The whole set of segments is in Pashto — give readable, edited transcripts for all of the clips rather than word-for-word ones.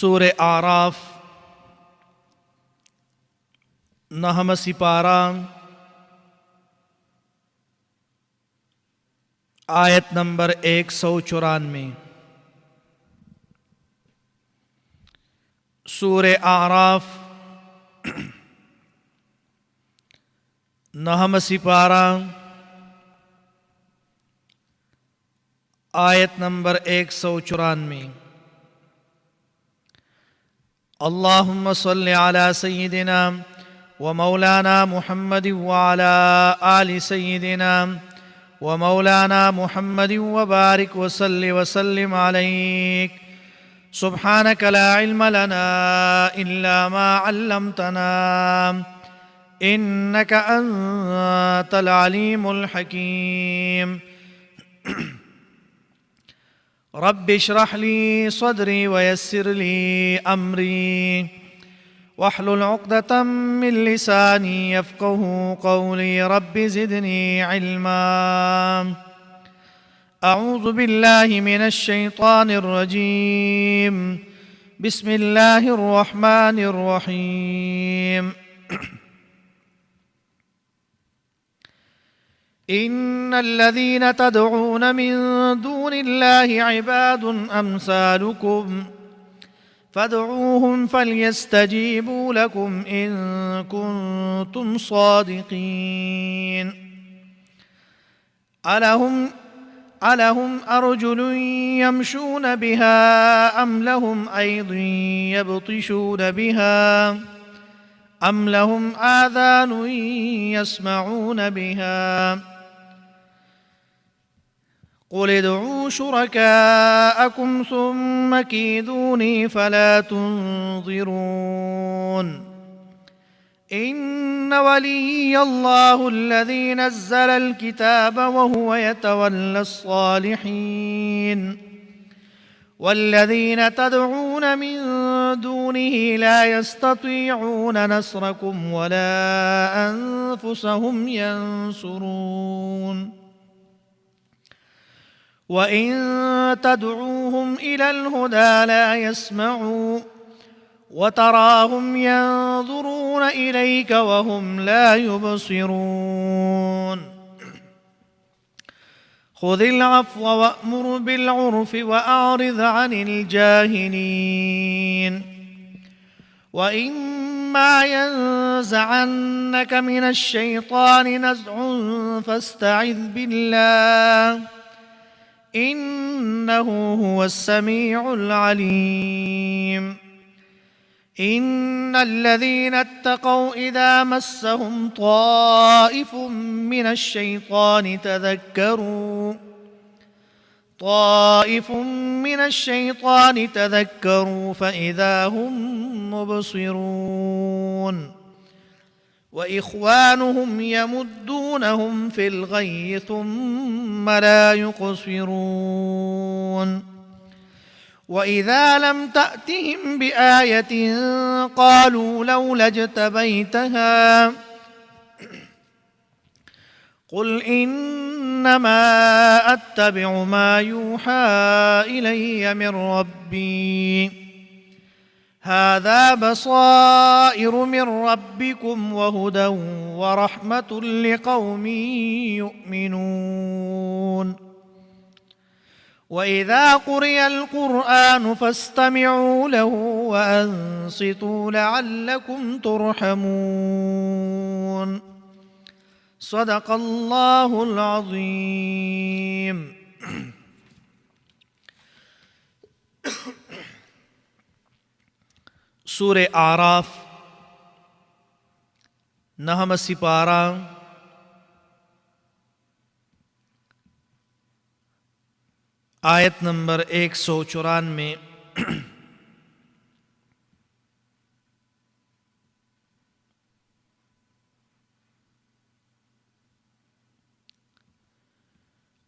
सूर आराफ नहम सिपारा आयत नंबर 194। सूर आराफ नहम सिपारा आयत नंबर 194। अल्लाहुम्मा सल्लि अला सय्यिदिना व मौलाना मुहम्मद व अला आलि सय्यिदिना व मौलाना मुहम्मद व बारिक व सल्लिम अलैक। सुब्हानक ला इल्म लना इल्ला मा अल्लमतना इन्नका अंतल अलीमुल हकीम। रब्बि इश्रह ली सदरी व यस्सिर ली अमरी वहलुल उक़दतम मिन लिसानी यफ़क़हू क़ौली। रब्बि ज़िदनी इल्मा। अऊज़ु बिल्लाहि मिनश शैतानिर रजीम। बिस्मिल्लाहिर रहमानिर रहीम। इन्नल्लज़ीना तदऊन मिन दूनिल्लाहि इबादुन अम्सालुकुम फदऊहुम फलयस्तजीबू लकुम इन कुन्तुम सादिकीन। अलहुम अर्जुलुन यमशून बिहा अम लहुम ऐदुन यबतिशून बिहा अम लहुम आज़ानुन यस्मऊन बिहा। क़ुल उदऊ शुरकाअकुम सुम्म कीदूनी फला तुनज़िरून। इन्न वलिय्यल्लाहु अल्लज़ी नज़्ज़लल किताब व हुव यतवल्लस सालिहीन। वल्लज़ीन तदऊन मिन दूनिही ला यस्ततीऊन नस्रकुम वला अन्फुसहुम यंसुरून। वइन तदऊहुम इलल हुदा ला यस्मऊ वतराहुम यंजुरून इलैक वहुम ला युबसिरून। खुज़िल अफ़्व वअमुर बिलउर्फ़ि वअअरिज़ अनिल जाहिलीन। वइम्मा यंज़अन्नक मिनश शैतानि नज़ग़ुन फ़स्तइज़ बिल्लाह इन्नहु हुवस समीउल अलीम। इन्नल्लज़ीना इत्तक़ौ इज़ा मस्सहुम ताइफ़ुम मिनश शैतानि तज़क्करू फ़इज़ा हुम मुबसिरून। वइख़वानुहुम यमुद्दूनहुम फ़िल ग़य्यि थुम्म ला युक़सिरून। वइज़ा लम तअतिहिम बिआयतिन क़ालू लौला इज्तबैतहा क़ुल इन्नमा अत्तबिउ मा यूहा इलय्य मिन रब्बी हाज़ा बसाइर मिन रब्बिकुम वहुदन वरहमतुन लिक़ौमिन युमिनून। वइज़ा क़ुरिअल क़ुरआनु फ़ास्तमिዑ लहु वअन्सितू लअल्लकुम तुरहमून। सदक़ल्लाहुल अज़ीम। सूर आराफ नहम सिपारा आयत नंबर 194।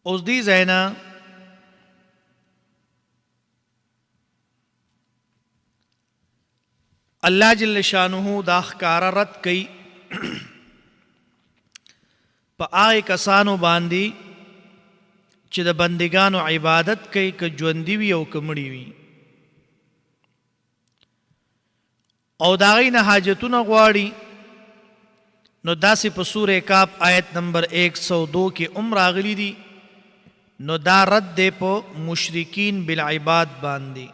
उस दी ज़ैना अल्लाह जल्ल शानुहु दाख़कारा रद कई प आए कसानो बांदी چې د بندگانو عبادت کوي که ژوندي وي او که مړي وي. او دا غي نه حاجتونه غواړي نو داسې په سورې کاف آیت نمبر 102 کې راغلی دي نو دا رد دی په مشرکین بالعباد باندې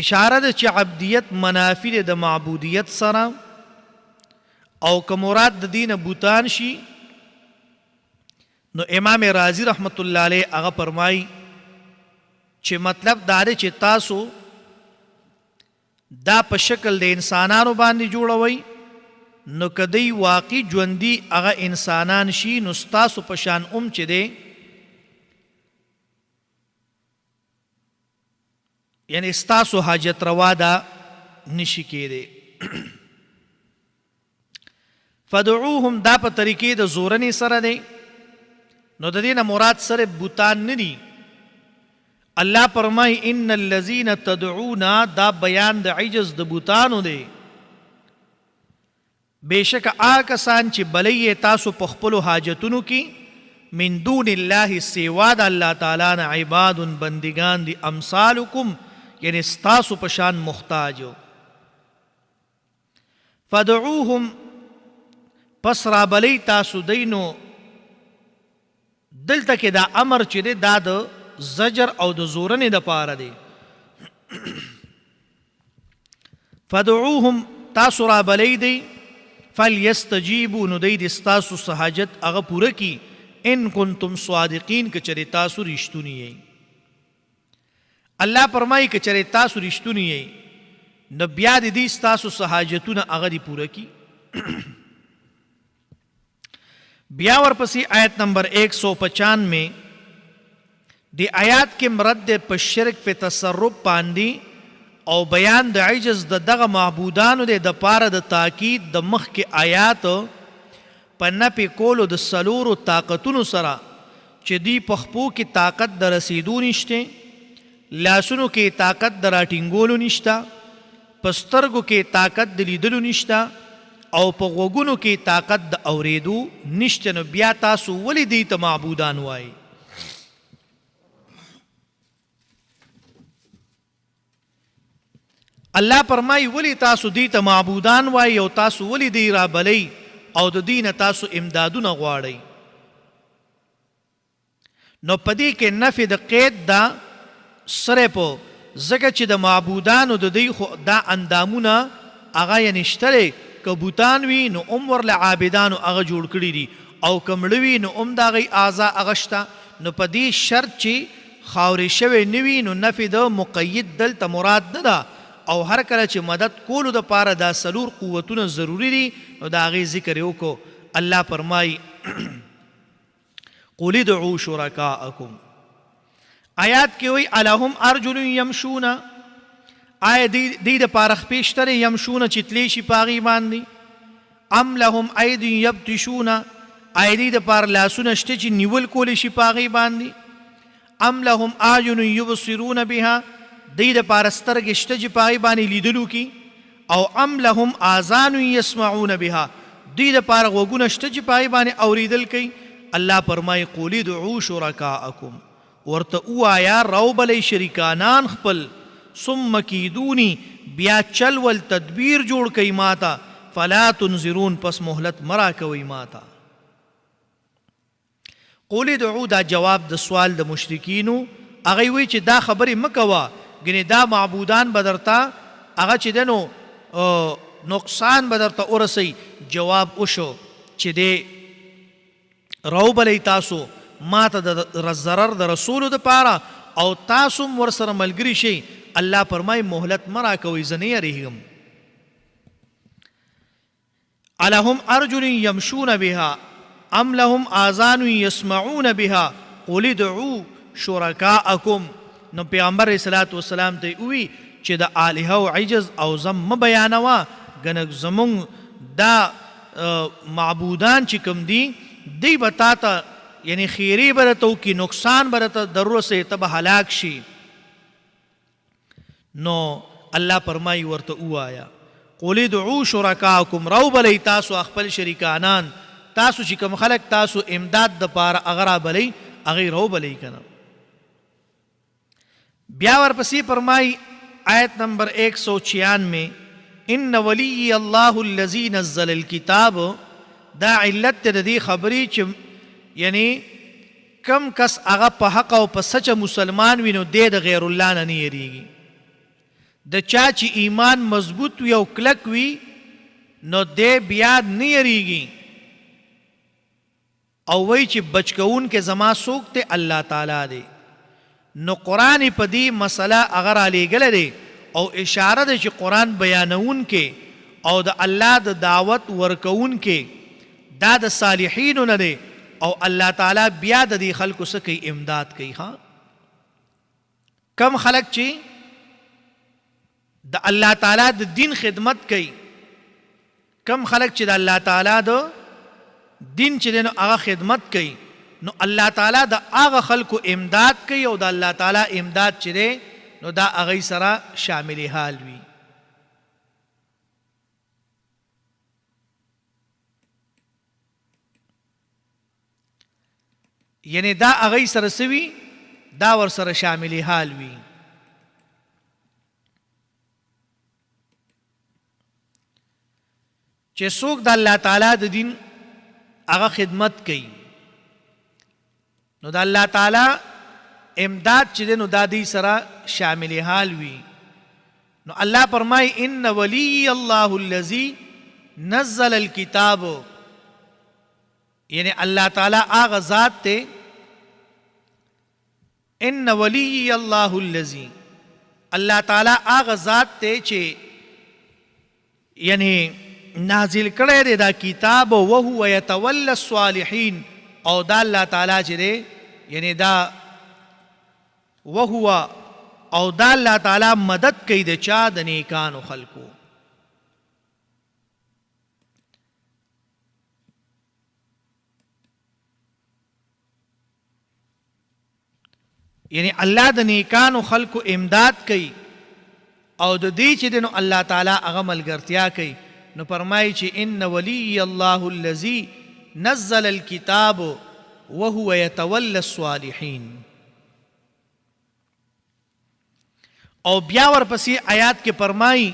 اشاره ده چې عبدیت منافی ده د معبودیت سره او که مراد د دین بوتان شي نو امام رازی رحمت الله علیه هغه فرمایي چې مطلب دا دی چې تاسو دا په شکل د انسانانو باندې جوړوي نو کدی واقعي ژوندي هغه انسانان شي نو ستاسو په شان چې دی یعنی ستاسو حاجت روا دا نشي کېدی فدعوهم دا په طریقې د زورنې سره دی نو د دې نه مراد سره بوتان نه دي الله فرمای ان الذين تدعون دا بیان د عجز د بوتانو دی بیشک آکسان چې بلې تاسو په خپل حاجتونو کې من دون الله سوا د الله تعالی نه عباد بندگان دي امثالکم یعنی ستاسو په شان محتاجو فدعوهم پس را بلی تاسو دینو دلته کې دا امر چې دی دا د زجر او د زورنې د پاره دی فدعوهم تاسو را بلی دی فلیستجیبوا نو دی ستاسو حاجت هغه پوره کی ان کنتم صادقین که چرې تاسو رښتونی یئ الله فرمایي که چرې تاسو رښتونی یئ نو بیا د دې ستاسو حاجتونه هغه دی پوره کی بیا ورپسې آیت نمبر 195 دی آیات کې مرد په شرک په تصرف باندې او بیان د عجز د دغه معبودانو د پاره د تاکید د مخ کې آیات په نپی کولو د سلورو طاقتونو سره چې دی په خپو کې طاقت د رسیدو نشته لاسونو کې طاقت د راټینګولو نشته پسترګو کې طاقت د لیدلو نشته او په غوګونو کې طاقت د اوریدو نشته نو بیا تاسو ولې دی ته معبودان وایي الله فرمای ولی تاسو دی ته معبودان وای او تاسو ولی دی را بلی او د دین تاسو امدادونه غواړئ نو پدې کې نفي د قید دا سره په زکه چې د معبودانو د دی خو دا اندامونه هغه یې نشته کبوتان وی نو عمر له عابدانو هغه جوړ کړی دي او کمړوي نو دا غي اعضاء اغشتا نو پدې شرط چې خاورې شوی نوی نو نفي د مقید دلته مراد نه ده او هر کله چې مدد کولو د پاره دا سلور قوتونه ضروری دي نو دا غي ذکر یو کو الله فرمای قل ادعوا شرکاءکم آیات کې وی الہم ارجل یمشون آیا دی د پاره خپېشتره یمشون چې تلی شي پاغي باندې ام لهم اید یبطشون آیا دی د پاره لاسونه شته چې نیول کول شي پاغي باندې ام لهم اعین یبصرون بها دی د پارسترګ شته چې پای باندې لیدلو کی او ام لهم اذان يسمعون بها دی د پار غوګونه شته چې پای باندې اوریدل کی الله فرمای قول ادعوا شرکاءکم ورته وایا روبل شریکانان خپل ثم کیدونی بیا چل ول تدبیر جوړ کی ماتا فلا تنذرون پس مهلت مرا کوي ماتا قول ادعوا دا جواب د سوال د مشرکینو هغه وی چې دا خبره مکوا ګنې دا معبودان بدرتا هغه چې دنو نقصان بدرتا ورسي جواب وشو چې دې روبلې تاسو ماته د ضرر د رسول د پاره او تاسو ور سره ملګری شي الله فرمای مهلت مرا کوي زنی رحم الہم ارجل یمشون بها ام لهم آذان يسمعون بها قل ادعوا شرکاءکم نو پیغمبر صلوات و سلام ته وی چې د الہ او عجز او زم بیانوا غنک زمون دا معبودان چې کوم دی بتاتا یعنی خیری برتو کی نقصان برت ضرور سے تب ہلاک شي نو الله فرمای ورته وایا قل ادعوا شرکاءکم رو بلی تاسو خپل شریکانان تاسو چې کوم خلق تاسو امداد د پاره اگر بلی اغه رو بلی کنه بیا ورپسې فرمای आयत नंबर 196 इन वली अल्लाहुल्लज़ी नज़्ज़ल किताब दा इल्लत दी खबरी च यानी कम कस आगा पे हक और पे सच मुसलमान विनो दे द गैर अल्लाह न नहीं यरीगी द चाची ईमान मजबूत वी और क्लक वी नो दे बियाद नहीं यरीगी और वही च बचकऊन के जमा सूखते अल्लाह ताला दे नो कुरान पदी मसला अगर आले गले दे और इशारा दे च कुरान बयानऊन के और द अल्लाह द दावत वर्कऊन के दाद सालिहीन न दे और अल्लाह ताला बिया दी खल्क से कई इमदाद कई। हाँ कम खलक ची द अल्लाह ताला द दिन खिदमत कई कम खलक ची द अल्लाह ताला द दिन ची देनो आगा खिदमत कई नो अल्लाह ताला द आगा खल्क को इमदाद कई और द अल्लाह ताला इमदाद ची दे नो दा अगई सरा शामिल हाल वी। यानी दा अगई सरसवी दा वर सर शामिल हाल वी। चे सोक दा अल्लाह ताला द दिन आगा खिदमत कई नो दा अल्लाह ताला इमदाद चे दे नो दादी सरा शामिल हाल वी। नो अल्लाह फरमाई इन वली अल्लाहुल्लज़ी नज़्ज़ल किताब यानी अल्लाह ताला आगा ज़ात ते इन वली अल्लाहुल्लज़ी अल्लाह ताला आगा ज़ात ते चे यानी नाजिल करे दे दा किताब वहु यतवल्ला स्वालिहीन और दा अल्लाह ताला चे दे यानी दा वहु और दा अल्लाह ताला मदद कई दे चा द नेकान खल्को। यानी अल्लाह द नेकान खल्क को इमदाद कई और द दी चे दिनो अल्लाह ताला अगमल गर्तिया कई नो फरमाई चे इन वली अल्लाहुल्लज़ी नज़्ज़ल किताब वहु यतवल्ला स्वालिहीन। और ब्यावर पसी आयत के फरमाई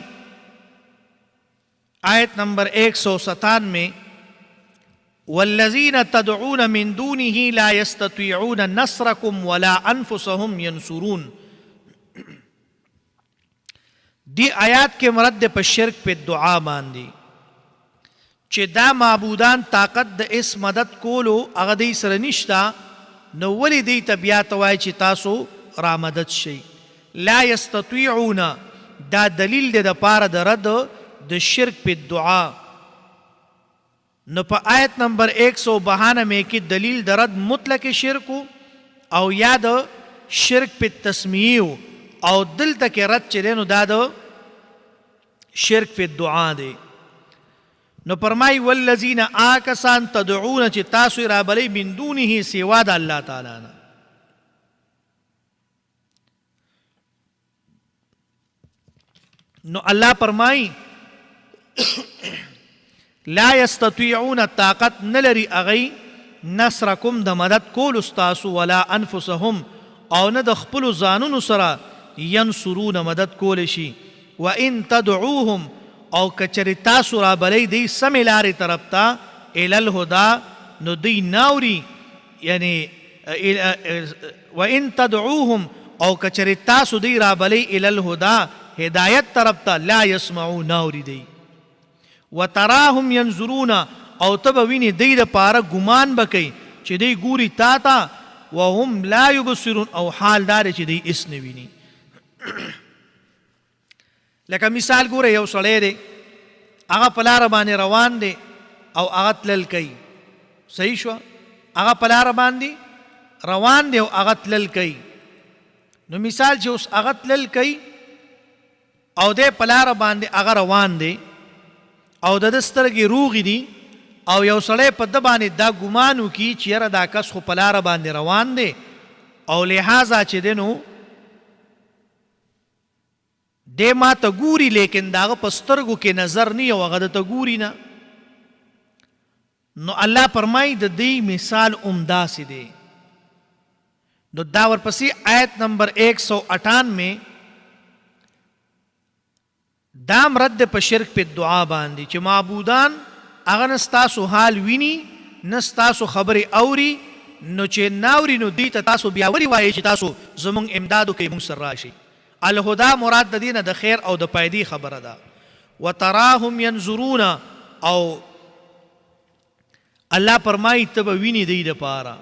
आयत नंबर 197 वल्लज़ीन तदऊन मिन दूनिही ला यस्ततीऊन नस्रकुम वला अनफुसहुम यंसुरून। दी आयत के मरद पर शिरक पे दुआ बांधी चे दा माबूदान ताकत द इस मदद कोलो अगदी सरनिश्ता न वली दी तबियात वाय चे तासो रा मदद शई ला यस्ततीऊन दा दलील दे द पार द रद द शिरक पे दुआ न पर आयत नंबर 192 की दलील दरद मुतलक शिरक और याद शिरक पे तस्मीव और दिल तक रद चले नो दाद शिरक पे दुआ दे न फरमाई वल्लज़ीन आकसान तदऊन चे तासु राबली मिन दूनिही सिवा द अल्लाह ताला ना। नो अल्लाह फरमाई ला यस्ततीऊन ताकत नलरी अगई नसरकुम द मदद कोल उस्तासु वला अनफुसहुम और न द खपुल ज़ानुन सरा यंसुरून मदद कोलशी व इन तदऊहुम और कचरिता सुरा बलई दी समिलारे तरफ्ता इलल हुदा नो दी नाउरी यानी व इन तदऊहुम और कचरिता सुदी रा बलई इलल हुदा हिदायत तरफ्ता ला यस्मऊ नाउरी दी व तराहुम यंजुरूना और तब विनी दी द पारा गुमान बकई चे दी गूरी ताता व हम ला युबसिरून और हालदार चे दी इसने विनी। लका मिसाल गोरे यौ सड़े दे आगा पलार बाने रवान दे और आगत लल कई सही शो आगा पलार बान दी रवान दे और आगत लल कई नो मिसाल जो उस आगत लल कई और दे पलार बान दे आगा रवान दे और दस्तर की रूगी दी और यौ सड़े पद बाने दा गुमानु की चेरा दा कस को पलार बान दे रवान दे और लिहाजा चे देनो दे मा तगूरी लेकिन दाग पस्तरगु के नजर नहीं हो गद तगूरी ना नो अल्लाह फरमाई द दी मिसाल उम्दा से दे नो दावर पसी आयत नंबर 198 دام رد په شرک په دعا باندې چې معبودان هغه نه ستاسو حال ویني نه ستاسو خبرې اوري نو چې ناوري نو دوی ته تاسو بیا ولې وایئ چې تاسو زمونږ امداد وکئ موږ سره راشئ. الهدا مراد د دې نه د خیر او د پیدې خبره ده. وتراهم ينظرون او الله فرمایي ته به ویني دی دپاره.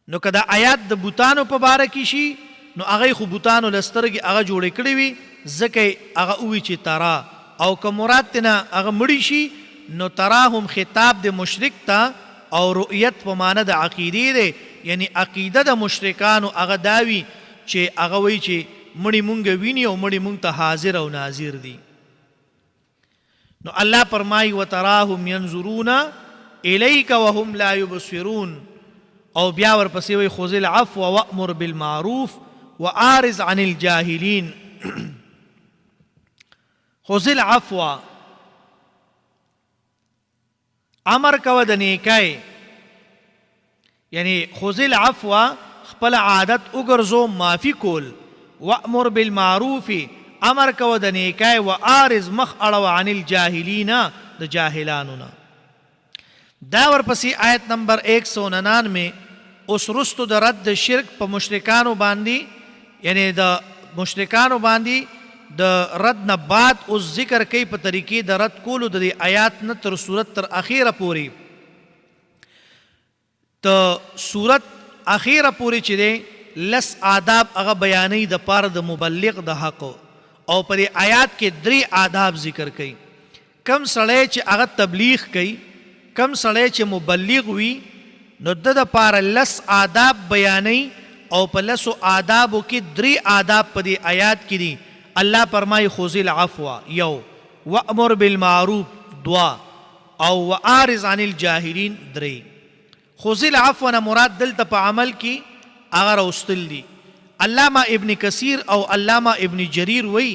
نو که دا آیات د بوتانو په باره کې شي نو هغه خو بوتانو له سترګې هغه جوړې کړې وي ځکه هغه ووي چې ترا، او که مراد تېنه هغه مړي شي نو تراهم خطاب د مشرک ته او رؤیت په معنی د عقیدې دی. یعنی عقیده د مشرکانو هغه دا وي چې هغه وایي چې مړي مونږ ویني او مړي مونږ ته حاضر او ناظر دي. نو الله فرمایي وتراهم ينظرون الیک وهم لا یبصرون، او بیا ورپسې وایي خذ العفو وامر بالمعروف واعرض عن الجاهلین. خذ العفو امر کوه د نیکۍ، یعنی خذ العفو خپل عادت وګرځو معافي کول، وامر بالمعروف امر کوه د نیکۍ، واعرض مخ اړوه عن الجاهلین د جاهلانو نه. دا ورپسې آیت نمبر 199 اوس رستو د رد شرک په مشرکانو باندې، یعنی د مشرکانو باندې د رد نه بعد اوس ذکر کوي په طریقې د رد کولو د دې آیات نه تر صورت تر اخیره پورې. ته صورت اخیره پورې چې دی لس آداب هغه بیانوي د پاره د مبلغ د حق، او په دې آیات کې 3 آداب ذکر کوي. کم سړی چې هغه تبلیغ کوي، کم سړی چې مبلغ وي، نو د پاره لس آداب بیانوي، او په لسو آدابو کې 3 آداب په دې آیات کې دي. الله فرمایي خذ العفو یو، وامر بالمعروف 2، او واعرض عن الجاهلین 3. خذ العفو نه مراد دلته په عمل کې هغه راوستل دي. علامه ابن کثیر او علامه ابن جریر وایي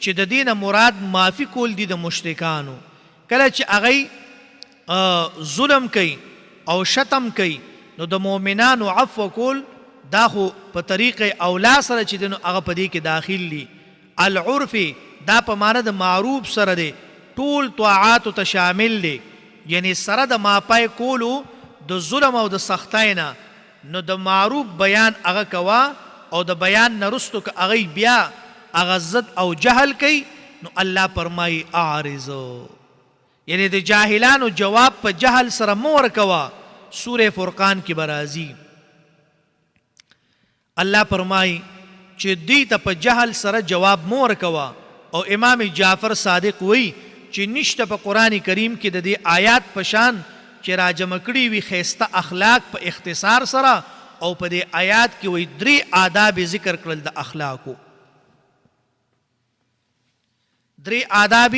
چې د دې نه مراد معافي کول دي د مشرکانو. کله چې هغوی ظلم کوي او شتم کوي نو د مؤمنانو عفو کول دا خو په طریق اولا سره چې دی نو هغه په دې کې داخل دي. العرف دا په معنی د معروف سره دی، ټول طاعاتو ته شامل دی، یعنی سره د ماپای کولو د ظلم او د سختۍ نه. نو د معروف بیان هغه کوه، او د بیان نه رستو که هغوی بیا هغه ضد او جهل کوي نو الله فرمایي اعرضو، یعنی د جاهلانو جواب په جهل سره مه ورکوه. سوره فرقان کې به راځي الله فرمایي چې دوی ته په جهل سره جواب مه ورکوه. او امام جعفر صادق وایي چې نشته په قرآن کریم کې د دې آیات په شان چې راجمع کړي وي ښایسته اخلاق په اختصار سره، او په دې آیات کې وایي 3 آداب ذکر کړل د اخلاقو. 3 آداب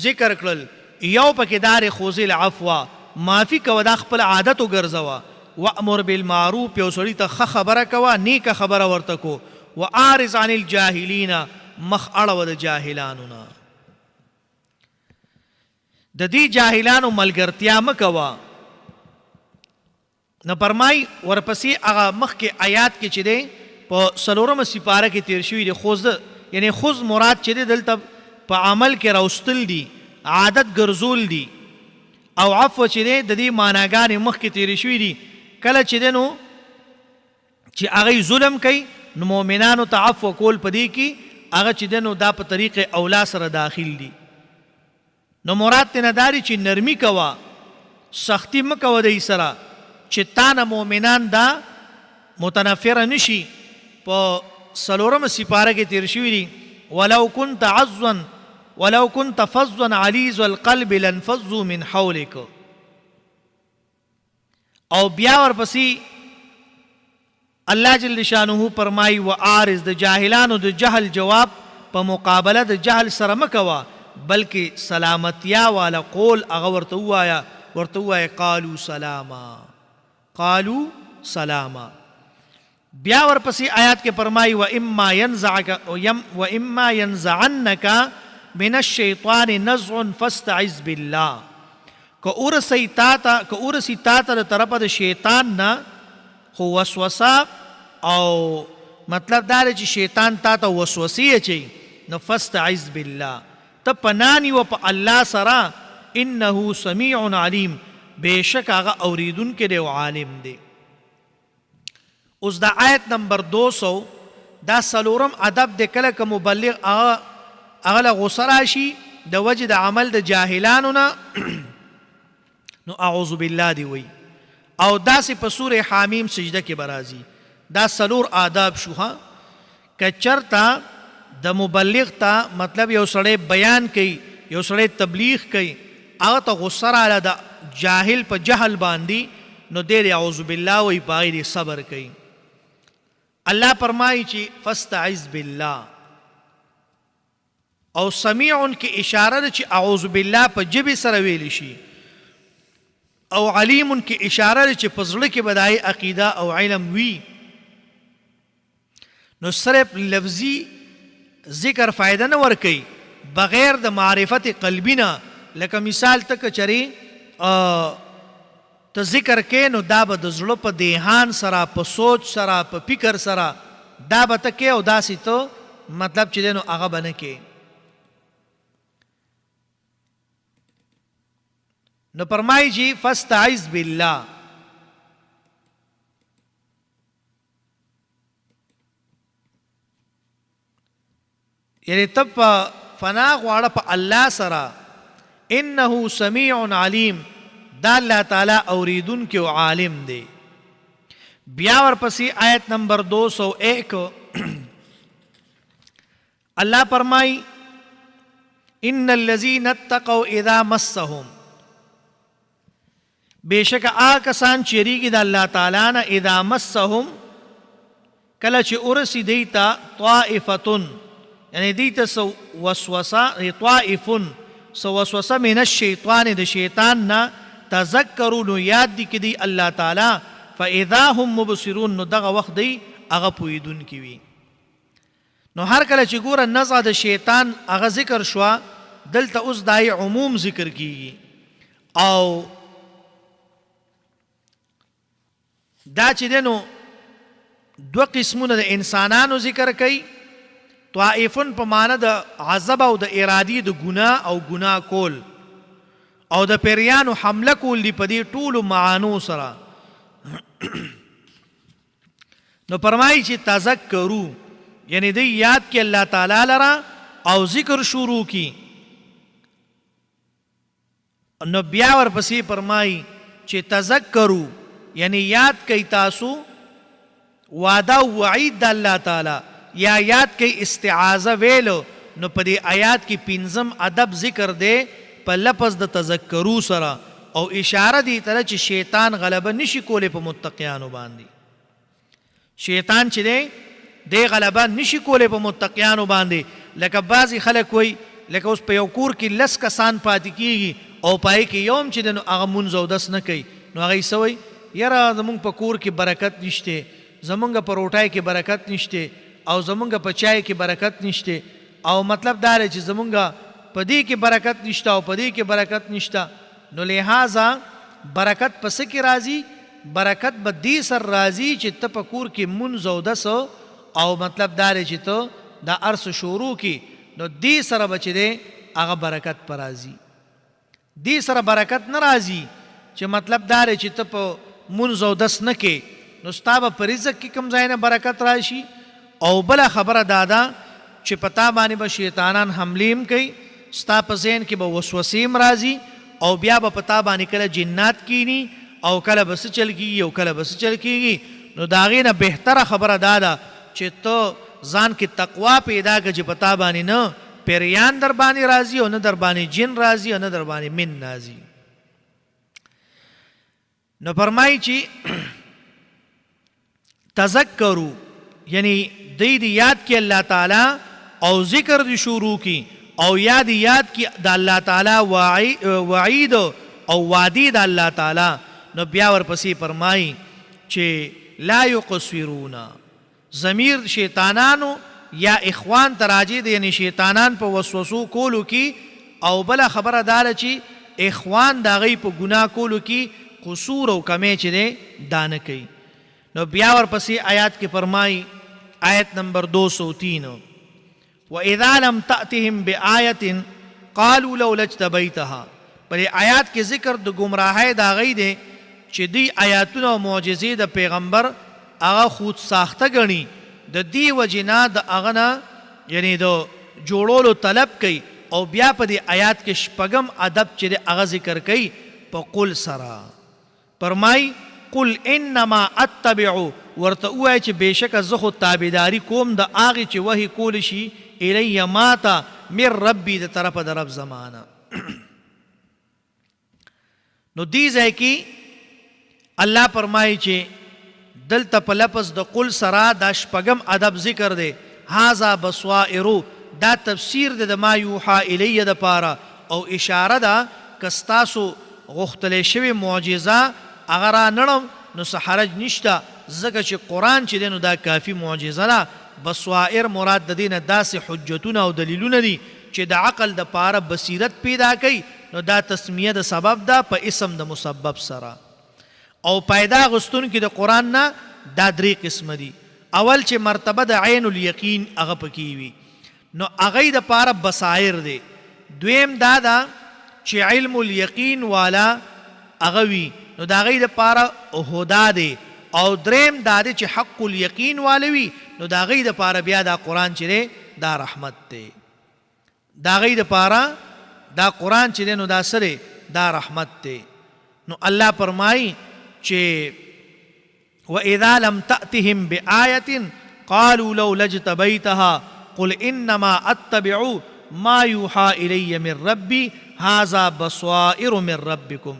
ذکر کړل. یو پکې دار خذ العفو، معافي کوه، دا خپل عادت وګرځوه. وامر بالمعروف، یو سړي ته ښه خبره کوه، نیکه خبره ورته کو. واعرض عن الجاهلین، مخ اړوه د جاهلانو نه. د دې جاهلانو ملګرتیا مه کوه. نو فرمایي ورپسې هغه مخکې آیات کې چې دی په 4مه سپاره کې تیر شوي دی. خذ یعنی خذ مراد چې دی دلته په عمل کې راوستل دي، عادت ګرځول دي، او عفو چې دی د دې معناګانې مخکې تیرې شوي دي. کله چې دی نو چې هغوی ظلم کوي نو مؤمنانو ته عفو کول په دې کې هغه چې دی نو دا په طریق اولا سره داخل دي. نو مراد تېنه دا دی چې نرمي کوه، سختی مه کوه دی سره، چې تا نه مؤمنان دا متنفره نشي. په 4مه سپاره کې تیر شوي دي ولو كنت فظا علیظ القلب لانفضوا من حولک. او بیا ورپسې الله جل شانه فرمایي واعرض، د جاهلانو د جهل جواب په مقابله د جهل سره مه کوه، بلکې سلامتیا والا قول هغه ورته ووایه قالوا سلاما، قالوا سلاما. بیا ورپسې آیات کې فرمایي واما ينزعنك من الشیطان نزع فاستعذ بالله. که ورسی تا ته د طرفه د شیطان نه خو وسوسه، او مطلب دا دی چې شیطان تا ته وسوسې اچوي، نو فاستعذ بالله ته پناه نیوه په الله سره انه سمیع علیم بېشک هغه اوریدونکی دی او عالم دی. اوس دا آیت نمبر 200 دا څلورم ادب دی کله که مبلغ هغه له غصه راشي د وجې د عمل د جاهلانو نه نو اعوذ بالله دی وی او داسې په سورې حامیم سجده کې به راځي. دا څلور آداب شو. ها که چرته د مبلغ ته مطلب یو سړی بیان کوي یو سړی تبلیغ کوي هغه ته غصه راله د جاهل په جهل باندې نو دی اعوذ بالله وی په هغې صبر کوي. الله فرمایي چې فاستعذ بالله او سمیع کې اشاره ده چې اعوذ بالله په ژبې سره ویلی شي او علیم کې اشاره ده چې په زړه کې به د هغې عقیده او علم وي. نو صرف لفظي ذکر فائدہ نه ورکوي بغیر د معرفت قلبی نه. لکه مثال ته که چرې ته ذکر کې نو دا به د زړه په دیهان سره په سوچ سره په فکر سره دا به ته کې او داسې ته مطلب چې دی نو هغه به نه کې. نو فرمایي چې فاستعذ بالله یعنی ته په فنا غواړه په الله سره انه سمیع علیم دا الله تعالی اوریدونکی او عالم دی. بیا ورپسې آیت نمبر 201 الله فرمای ان الذين اتقوا اذا مسهم بیشک آکسان چریږي د الله تعالی نه اذا مسهم کله چې ورسی دیتا طائفتن یعنی دیتا سو وسوسه طائفن سو وسوسه من الشیطان د شیطان نه تذکروا نو یاد دی کی دی الله تعالی فاذا هم مبصرون نو دغه وخت دی هغه پویدونکي وي. نو هر کله چې ګوره نزع د شیطان هغه ذکر شو دلته اوس دای عموم ذکر کیږي او دا چې دنو دو قسمونه د انسانانو ذکر کوي. طائفن په معنی د عذاب او د ارادي د ګناه او ګناه کول او د پیریانو حمله کول دی په دې ټولو معانو سره. نو فرمایي چې تذکرو یعنی دی یاد کې الله تعالی لرا او ذکر شروع کی. نو بیا ورپسې فرمایي چې تذکرو یعنی یاد کوي تاسو وعده او وعید د الله تعالی یا یاد کوي استعاذه ویلو. نو په دې آیات کې پنځم ادب ذکر دی په لفظ د تذکرو سره او اشاره دی تر چې شیطان غلبه نشي کولی په متقیانو باندې. شیطان چې دی غلبه نشي کولی په متقیانو باندې. لکه بعضې خلک وایي لکه اوس په یو کور کې 10 کسان پاتې کېږي او پای کې یو هم چې دی نو هغه مونځ او دس نه کوي. نو هغه یې څه وایي یاره زمونږ په کور کې برکت نشته زمونږ په روټۍ کې برکت نشته او زمونږ په چای کې برکت نشته او مطلب دا دی چې زمونږ په دې کې برکت نشته او په دې کې برکت نشته. نو لہذا برکت پس کې راځي برکت به دې سر راځي چې ته په کور کې مونځ او دس او مطلب دا دی چې ته دا ارس شروع کی نو دې سره به چې دی هغه برکت پر راځي. دې سره برکت نه راځي چې مطلب دا دی چې ته په مونځ او دس نه کې نو ستا به په رزق کې کوم ځای نه برکت راشي. او بله خبره دا ده چې په تا باندې به شیطانان حملې هم کوي ستا په ذهن کې به وسوسې هم راځي او بیا به په تا باندې کله جنات کینی او کله به څه چل کېږي او کله به څه چل کېږي. نو د هغې نه بهتره خبره دا ده چې ته ځان کې تقوا پیدا کړه چې په تا باندې نه پیریان در باندې راځي او نه در باندې جن راځي او نه در باندې من راځي. نو فرمایي چې تذکرو یعنی دی یاد کی اللہ تعالی او ذکر دی شروع کی او یاد کی دا اللہ تعالی وعید او وعدی دا اللہ تعالی. نو بیا ورپسې فرمایي چې لا یقصرون ضمیر شیطانانو یا اخوان تراجی دی یعنی شیطانان په وسوسو کولو کی او بلا خبره دار چې اخوان دا غي په ګناه کولو کی قصور او کمی چې دی دانه کوي. نو بیا ورپسې آیات کې فرمایي آیت نمبر 203 وَإِذَا لَمْ تَأْتِهِمْ بِآيَةٍ قَالُوا لَوْلَا اجْتَبَيْتَهَا. پر آیات کې ذکر د گمراهۍ دا غي دی چې دی آیاتونه او معجزې د پیغمبر هغه خود ساخته غني، د دې وجنا د اغنا یعنی د جوړولو طلب کوي، او بیا په دې آیات کې شپږم ادب چې هغه ذکر کوي په قل سرا. فرمای قل انما اتبع، ورته وای چې بهشکه زه خو تابعداري کوم د هغه چې وحی کول شي الی ماتا من ربی، د طرفه د رب زمانه. نو دی ځای کې الله فرمایي چې دلته په لفظ د قل سرا دا شپږم ادب ذکر دی. هذا بصائر، دا تفسیر د ما یوحى الی د پاره، او اشاره ده کستاسو غختلې شوی معجزه اگر نړم نو سحرج نشته، ځکه چې قرآن چې دی نو دا کافی معجزه ده. بصائر مراد د دینه داسې حجتونه او دلیلونه دي چې د عقل د پاره بصیرت پیدا کوي. نو دا تسمیه د سبب ده په اسم د مسبب سره. او پیدا غستون کې د قرآن نه دا درې قسم دي. اول چې مرتبه د عین الیقین هغه پکې وي، نو هغه د پاره بصائر دی. دویم دا ده چې علم الیقین والا هغه وي، نو دا هغه د پاره هدا دی. او دریم دا دی چې حق الیقین والا وي، نو دا هغه د پاره بیا دا قرآن چې دا رحمت دی. دا هغه د پاره دا قرآن چې دی نو دا سره دا رحمت دی. نو الله فرمایي چې وَإِذَا لَمْ تَأْتِهِمْ بِآيَةٍ قَالُوا لَوْلَا اجْتَبَيْتَهَا قُلْ إِنَّمَا أَتَّبِعُ مَا يُوحَى إِلَيَّ مِنْ رَبِّي هَذَا بَصَائِرُ مِنْ رَبِّكُمْ.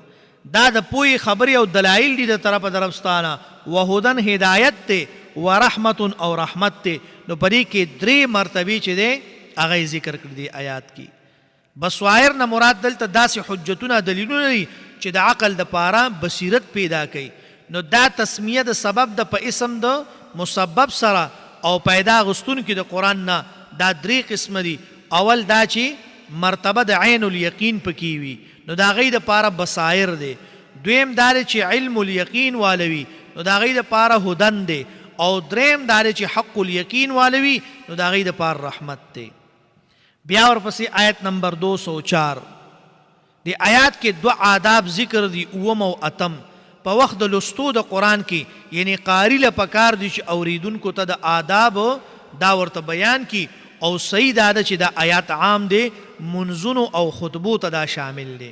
دا د پوی خبرې او دلایل دي د طرفه د ربستانه. وهدن هدایت ته، ورحمت او رحمت ته. نو پدې کې درې مرتبه چې دی هغه ذکر کړی دی آیات کې. بصائر نه مراد دلته داسې حجتونه دلیلونه دي چې د عقل د پاره بصیرت پیدا کوي. نو دا تسمیه د سبب د په اسم د مسبب سره او پیدا غستون کې د قرآن نه دا درې قسم دي. اول دا چې مرتبه د عین الیقین پکې وي، نو دا غي د پاره بصائر دی. دویم دا چې علم الیقین والوي، نو دا غي د پاره هدن دی. او دریم دا چې حق الیقین والوي، نو دا غي د پاره رحمت دی. بیا ورپسې آیت نمبر 204 دی. آیات کې دو آداب ذکر دي، اوم او اتم. په وخت د لستو د قرآن کې یعنی قاری له پکار دي چې اوریدونکو ته د آداب دا ورته بیان کی. او صحیح دا ده چې دا آیات عام دی، منځونو او خطبو ته دا شامل دی.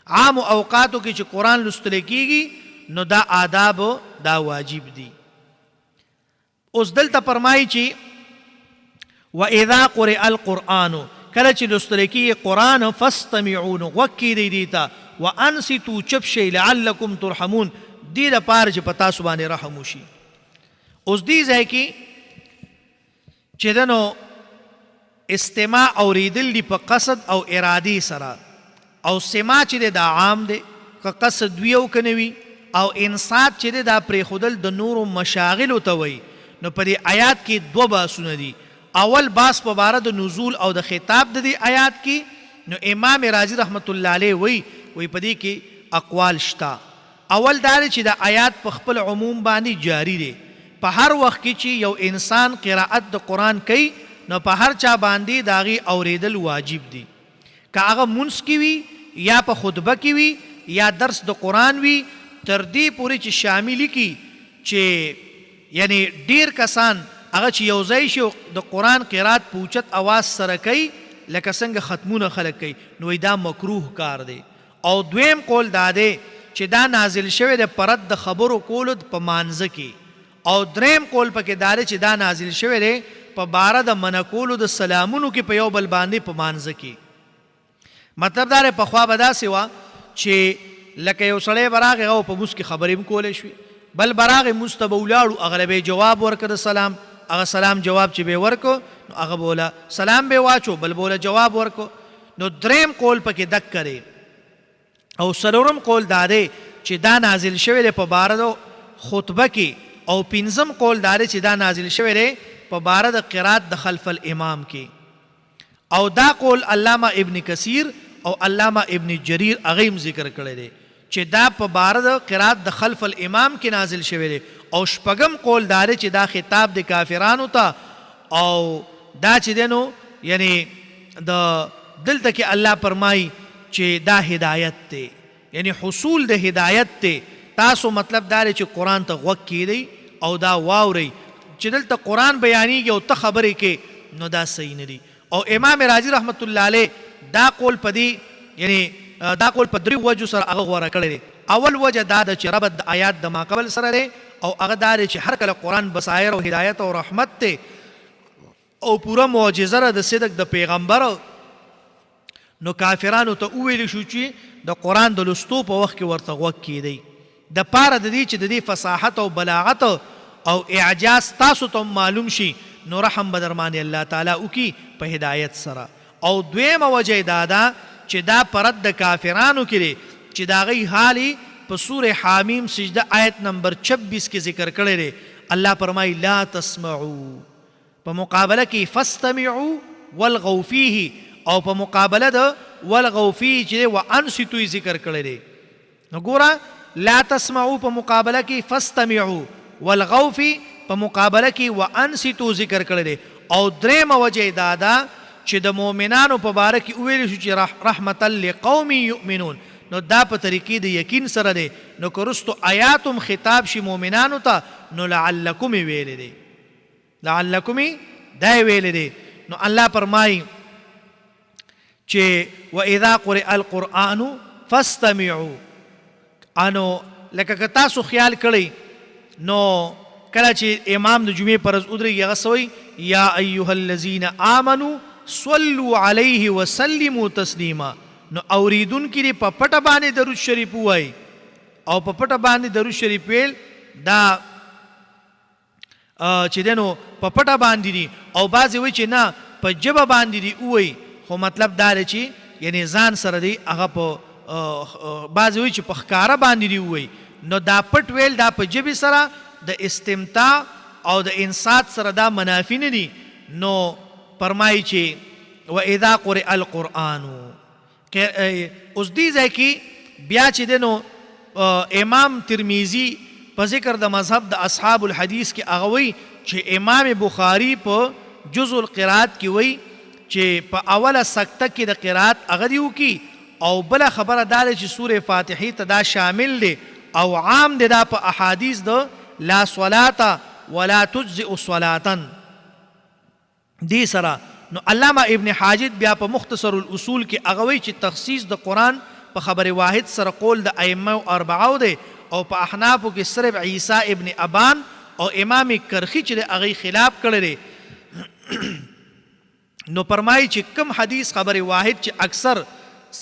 عام اوقاتو کې چې قرآن لستل کېږي نو دا آداب دا واجب دي. اوس دلته فرمایي چې وَإِذَا قُرِئَ الْقُرْآنُ، کله چې لستل کېږي قرآن فاستمعوا، غوږ کېږدئ دې ته، وانصتوا، چپ شئ، لعلکم ترحمون، دې دپاره چې په تاسو باندې رحم وشي. اوس دې ځای کې چې ده نو استماع اوریدل دي په قصد او ارادې سره. او سماع چې دی دا عام دی، که قصد وي او که نه وي. او انصات چې دی دا پرېښودل د نورو مشاغلو ته وایي. نو په دې آیات کې دوه باسونه دي. اول باس په باره د نزول او د خطاب د دې آیات کې، نو امام رازی رحمت الله علیه وی په دې کې اقوال شته. اول دا چې د آیات په خپل عموم باندې جاری دی. په هر وخت کې چې یو انسان قرائت د قرآن کوي نو په هر چا باندې د هغې اوریدل واجب دي. که هغه منځ کې وي یا په خطبه کې وي یا درس د قرآن وي، تر دې پورې چې شاملي کړي چې یعنی ډیر کسان هغه چې یو ځای شي د قرآن قرات په اوچت اواز سره کوي لکه څنګه ختمونه خلک کوي، نو دا مکروه کار دی. او دویم قول دا دی چې دا نازل شوی د پرد د خبرو کولو په مانځه کې. او دریم قول پکې دا دی چې دا نازل شوی دی په باره د منع کولو د سلامونو کې په یو بل باندې په مانځه کې. مطلب دا دی پخوا به داسې وه چې لکه یو سړی به راغی هغه په موس کې خبرې هم کولی شوې، بل به راغی موس ته به ولاړو هغه به یې جواب ورکړه د سلام، هغه سلام جواب چې به یې ورکړو نو هغه به وله سلام به یې واچو، بل به وله جواب ورکړو. نو دریم قول پکې دک کرې. او څلورم قول دا دی چې دا نازل شوی دی په باره د خطبه کې. او پنځم قول دا دی چې دا نازل شوی دی په باره د قرات د خلف الامام کې. او دا قول علامه ابن کثیر او علامه ابن جریر هغه هم ذکر کړی دی چې دا په باره د قرات د خلف الامام کې نازل شوی دی. او شپږم قول دا دی چې دا خطاب د کافرانو ته او دا چې دی نو یعنی دلته کې الله فرمایي چې دا هدایت دی، یعنی حصول د هدایت دی. تاسو مطلب دا دی چې قرآن ته غوږ کیدئ او دا واورئ. چې دلته قرآن بیانیږي او ته خبرې کې، نو دا صحیح نه دي. او امام راضي رحمت الله علیه دا قول په دې یعنی دا قول په درې وجو سره هغه غوره کړی دی. اول وجه دا ده چې ربط د آیات د ماقبل سره دی، او هغه دا دی چې هر کله قرآن بصایر او هدایت او رحمت دی او پوره معجزه ده د صدق د پیغمبر، نو کافرانو ته وویل شو چې د قرآن د لوستو په وخت کې ورته غوږ کیدئ، د پاره د دې چې د دې فصاحت او بلاغت او اعجاز تاسو ته معلوم شي، نو رحم به در باندې الله تعالی وکي په هدایت سره. او دویمه وجه دا ده چې دا پرد د کافرانو کې دی چې د هغوی حال په سور حامیم سجده آیت نمبر 26 کې ذکر کړی دی. الله فرمایي لا تسمعوا، په مقابله کې فاستمعوا والغوا فیه، او په مقابله د والغوا فیه چې وانصتوا ذکر کړی دی. نو ګوره لا تسمعوا په مقابله کې فاستمعوا، والغوا فی په مقابله کې وانصتوا ذکر کړی دی. او درېمه وجه دا ده چې د مؤمنانو په باره کې وویل شو چې رحمتا لقوم یؤمنون، نو دا په طریقې د یقین سره دی. نو که رستو آیاتم خطاب شي مؤمنانو ته، نو لعلکم ویلی دی، لعلکم دا ویلی دی. نو الله فرمایي چې واذا قرئ القرآن فاستمعوا، انو لکه که تاسو خیال کړئ نو کله چې امام د جمعې پر ورځ ودرېږي هغه څه وایي یا ایها الذین آمنوا صلوا علیه وسلموا تسلیما. نو اوریدونکي دې په پټه باندې درود شریف ووایي، او په پټه باندې درود شریف ویل دا چې دی نو په پټه باندې دي، او بعضې وایي چې نه په ژبه باندې دي ووایي، خو مطلب دا دی چې یعنی ځان سره دی هغه په بعضې وایي چې په ښکاره باندې دي ووایي. نو دا پټ ویل دا په ژبې سره د استمتاع او د انصات سره دا منافي نه دي. نو فرمایي چې واذا قرئ القرآن، اوس دې ځای کې بیا چې دی نو امام ترمیزی په ذکر د مذهب د اصحاب الحدیث کې هغه وایي چې امام بخاري په جزء القرات کې وایي چې په اوله سکته کې د قرات هغه دی وکي، او بله خبره دا ده چې سورې فاتحې ته دا شامل دی او عام دی دا په احادیث د لا صلاة ولا تجزئ صلاة دی سره. نو علامه ابن حاجد بیا په مختصر الاصول کې هغه وایي چې تخصیص د قرآن په خبر واحد سره قول د ائمه اربعو دی، او په احنافو کې صرف عیسی ابن ابان او امام کرخی چې د هغې خلاف کړی دی. نو فرمایي چې کم حدیث خبر واحد چې اکثر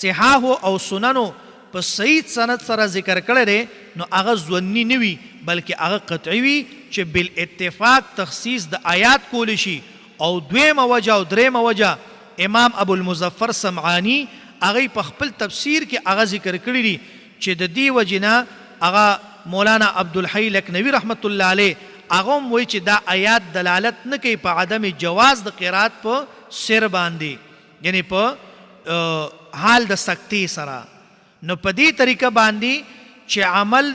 صحاحو او سننو په صحیح سند سره ذکر کړی دی، نو هغه ظني نه وي بلکې هغه قطعي وي چې بالاتفاق تخصیص د آیات کولی شي. او دویمه وجه او درېمه وجه امام ابو المظفر سمعانی هغه په خپل تفسیر کې هغه ذکر کړی دي چې د دې وجې نه هغه مولانا عبدالحی لکنوي رحمت الله علیه هغه هم وایي چې دا آیات دلالت نه کوي په عدم جواز د قرات په سر باندې، یعنی په حال د سکتې سره. نو په دې طریقه باندې چې عمل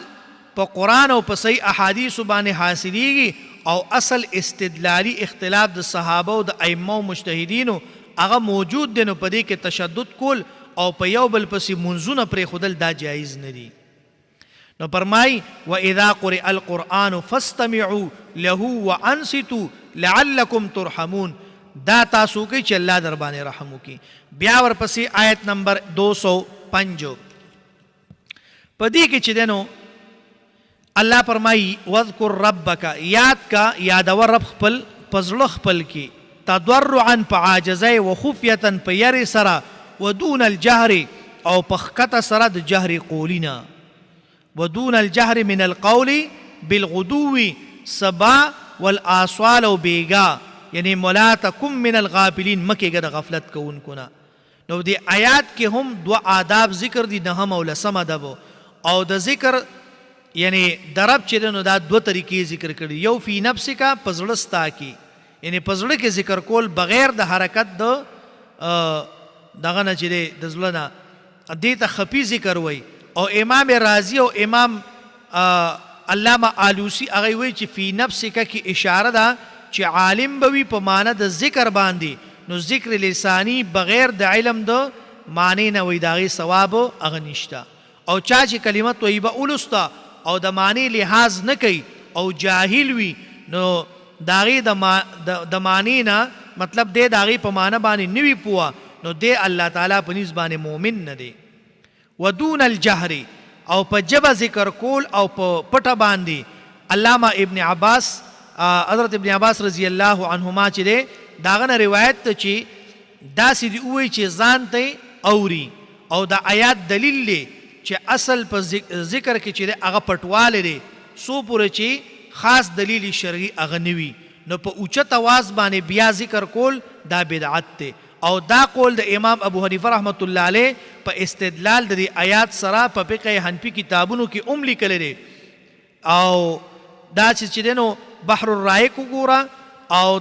په قرآن او په صحیح احادیثو باندې حاصلیږي، او اصل استدلالی اختلاف د صحابه او د ائمه او مجتهدینو هغه موجود دی، نو په دې کې تشدد کول او په یو بل پسې منځونه پرېښودل دا جایز نه دي. نو فرمایي واذا قرئ القرآن فاستمعوا له وانصتوا لعلکم ترحمون، دا تاسو کوي چې الله در باندې رحم وکړي. بیا ورپسې آیت نمبر 205 په دې کې چې دی نو الله فرمایي واذکر ربک، یاد کا یادور رب خپل په زړه خپل کې، تضرعا په عاجزۍ و خفیتا په یرې سره، و دون الجهر او په ښکته سره د جهر قولینا، و دون الجهر من القول بالغدو سبا والآصال او بیگا، یعنی مولا تکم من الغافلین مکیږه د غفلت کوونکو نه. نو دی آیات کې هم دو آداب ذکر دي، نهم او لسم ادب، او د ذکر یعنی درب چې نو دا دو طریقې ذکر کړي. یو فی نفس کا پزړه ستا کې، یعنی پزړه کې ذکر کول بغیر د حرکت د دغه نه چې د زړه نه، دې ته خفي ذکر وای. او امام رازی او امام علامه آلوسی هغه وایي چې فی نفس کا کې اشاره ده چې عالم به وي په معنا د ذکر باندې، نو ذکر لسانی بغیر د علم د معنی نه وي د هغې ثواب هغه نشته. او چا چې کلمه طیبه ولسته او د معنی لحاظ نه کوي او جاهل وي، نو د هغې د معنی نه مطلب دی د هغې په معنی باندې نه وي پوه، نو دی الله تعالی په نسبت باندې مؤمن نه دی. ودون الجهر او په جبه ذکر کول او په پټه باندې، علامه ابن عباس حضرت ابن عباس رضی الله عنهما چې دی د هغه نه روایت ته چې داسې دي ووایي چې ځان ته اوري، او د آیات دلیل دی چې اصل په ذکر کې چې دی هغه پټوالی دی څو پورې چې خاص دلیل شرعي هغه نه وي، نو په اوچت اواز باندې بیا ذکر کول دا بدعت دی. او دا قول د امام ابو حنیفه رحمت الله علیه په استدلال د دې آیات سره په فقه حنفي کتابونو کې هم لیکلی دی. او دا چې دی نو بحر الرائق وګوره او